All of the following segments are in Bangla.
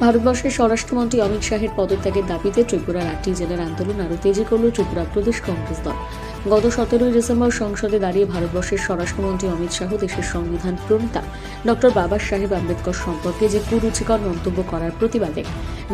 ভারতবর্ষের স্বরাষ্ট্রমন্ত্রী অমিত শাহের পদত্যাগের দাবিতে ত্রিপুরার 8টি জেলার আন্দোলন আরও তেজি করল ত্রিপুরা প্রদেশ কংগ্রেস দল। গত 17 ডিসেম্বর সংসদে দাঁড়িয়ে ভারতবর্ষের স্বরাষ্ট্রমন্ত্রী অমিত শাহ দেশের সংবিধান প্রণেতা ডক্টর বাবা সাহেব আম্বেদকর সম্পর্কে যে কুরুচিকর মন্তব্য করার প্রতিবাদে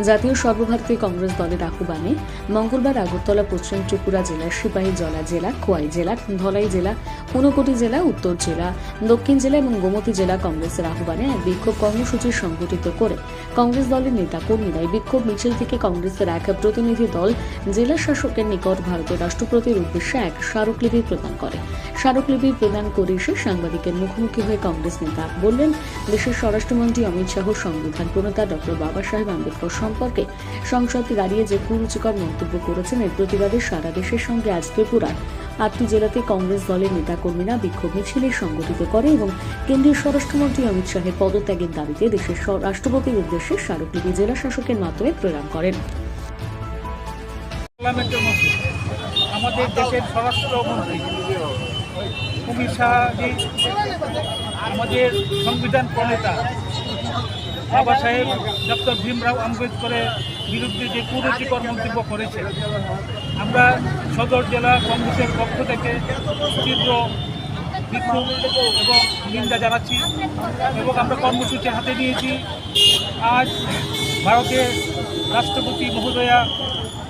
জাতীয় সর্বভারতীয় কংগ্রেস দলের আহ্বানে মঙ্গলবার আগরতলা, পশ্চিম ত্রিপুরা জেলার সিপাহীজলা জেলা, খোয়াই জেলা, ধলাই জেলা, ঊনকোটি জেলা, উত্তর জেলা, দক্ষিণ জেলা এবং গোমতী জেলা কংগ্রেসের আহ্বানে এক বিক্ষোভ কর্মসূচি সংগঠিত করে কংগ্রেস দলের নেতা কর্মীরা এই বিক্ষোভ মিছিল থেকে কংগ্রেসের এক প্রতিনিধি দল জেলা শাসকের নিকট ভারতের রাষ্ট্রপতির উদ্দেশ্যে এক স্মারকলিপি প্রদান করে। স্মারকলিপি প্রদান করে এসে সাংবাদিকের মুখোমুখি হয়ে কংগ্রেস নেতা বললেন, দেশের স্বরাষ্ট্রমন্ত্রী অমিত শাহ সংবিধান প্রণেতা ডক্টর বাবা সাহেব আম্বেদকর সম্পর্কে সংসদে দাঁড়িয়ে যে কুরুচিকর মন্তব্য করেছেন এর প্রতিবাদে সারা দেশের সঙ্গে আজ ত্রিপুরার 8টি জেলাতে কংগ্রেস দলের নেতাকর্মীরা বিক্ষোভ মিছিল সংগঠিত করে এবং কেন্দ্রীয় স্বরাষ্ট্রমন্ত্রী অমিত শাহের পদত্যাগের দাবিতে দেশের রাষ্ট্রপতির উদ্দেশ্যে স্মারকলিপি জেলা শাসকের মাধ্যমে প্রেরণ করেন। আমাদের দেশের স্বরাষ্ট্রমন্ত্রী অমিত শাহজি আমাদের সংবিধান প্রণেতা বাবা সাহেব ডক্টর ভীমরাও আম্বেদকরের বিরুদ্ধে যে কুরুচিকর মন্তব্য করেছে, আমরা সদর জেলা কংগ্রেসের পক্ষ থেকে তীব্র বিক্ষোভ এবং নিন্দা জানাচ্ছি এবং আমরা কর্মসূচি হাতে নিয়েছি। আজ ভারতের রাষ্ট্রপতি মহোদয়া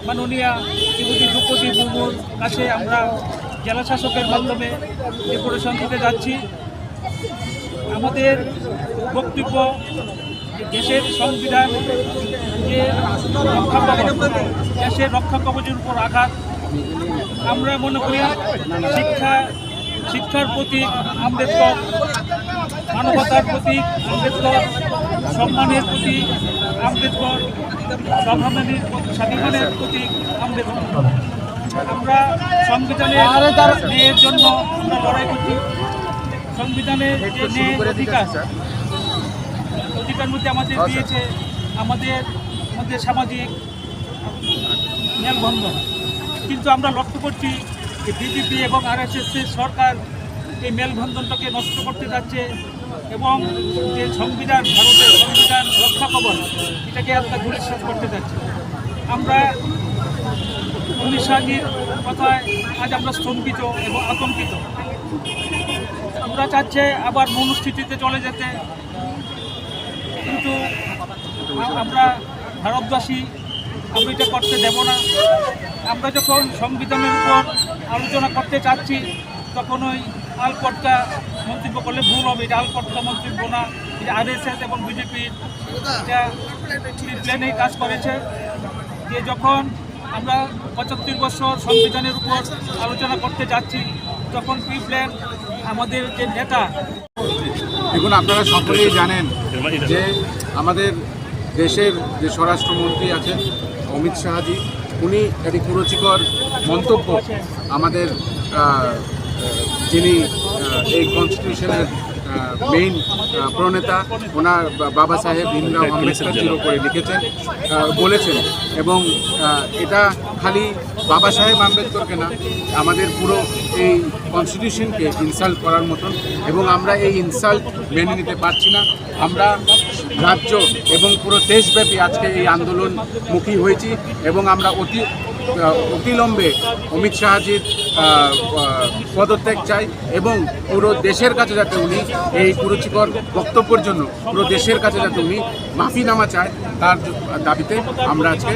মাননীয়া শ্রীমতী দ্রৌপদী মুর্মুর কাছে আমরা জেলা শাসকের মাধ্যমে ডেপুটেশন দিতে যাচ্ছি। আমাদের বক্তব্য দেশের সংবিধান যে দেশের রক্ষা কবচের উপর আঘাত। আমরা মনে করি শিক্ষার প্রতীক আম্বেদকর, মানবতার প্রতীক আম্বেদকর, সম্মানের প্রতীক আম্বেদকর, স্বাভিমানের প্রতীক আম্বেদকর। আমরা সংবিধানের ন্যায়ের জন্য আমরা লড়াই করছি। সংবিধানের যে ন্যায় অধিকার মধ্যে আমাদের দিয়েছে আমাদের মধ্যে সামাজিক মেলবন্ধন, কিন্তু আমরা লক্ষ্য করছি যে বিজেপি এবং আরএসএসের সরকার এই মেলবন্ধনটাকে নষ্ট করতে যাচ্ছে এবং যে সংবিধান, ভারতের সংবিধান রক্ষা কবচ, এটাকে একটা ধূলিসাৎ করতে যাচ্ছে। আমরা অমিত শাহজির কথায় আজ আমরা স্তম্ভিত এবং আতঙ্কিত। আমরা চাচ্ছে আবার মনুস্থিতিতে চলে যেতে, কিন্তু আমরা ভারতবাসী আমরা এটা করতে দেব না। আমরা যখন সংবিধানের উপর আলোচনা করতে চাচ্ছি তখন ওই আলপট্টা মন্তব্য করলে ভুল হবে। এটা আলপট্টা মন্তব্য না, এটা আরএসএস এবং বিজেপির এটা প্ল্যানেই কাজ করেছে। যে যখন আমরা 75 বছর সংবিধানের উপর আলোচনা করতে যাচ্ছি তখন প্রি প্ল্যান আমাদের যে নেতা। দেখুন, আপনারা সকলেই জানেন যে আমাদের দেশের যে স্বরাষ্ট্রমন্ত্রী আছেন অমিত শাহজি, উনি একটি কুরুচিকর মন্তব্য আমাদের যিনি এই কনস্টিটিউশনের মেইন প্রণেতা ওনার বাবা সাহেব ভীমরাও আম্বেদকরের উপরে লিখেছেন, বলেছেন। এবং এটা খালি বাবা সাহেব আম্বেদকরকে না, আমাদের পুরো এই কনস্টিটিউশনকে ইনসাল্ট করার মতন, এবং আমরা এই ইনসাল্ট মেনে নিতে পারছি না। আমরা রাজ্য এবং পুরো দেশব্যাপী আজকে এই আন্দোলনমুখী হয়েছি এবং আমরা অতিলম্বে অমিত শাহজির পদত্যাগ চাই এবং পুরো দেশের কাছে যাতে উনি এই কুরুচিকর বক্তব্যের জন্য পুরো দেশের কাছে যাতে উনি মাফিনামা চায়, তার দাবিতে আমরা আজকে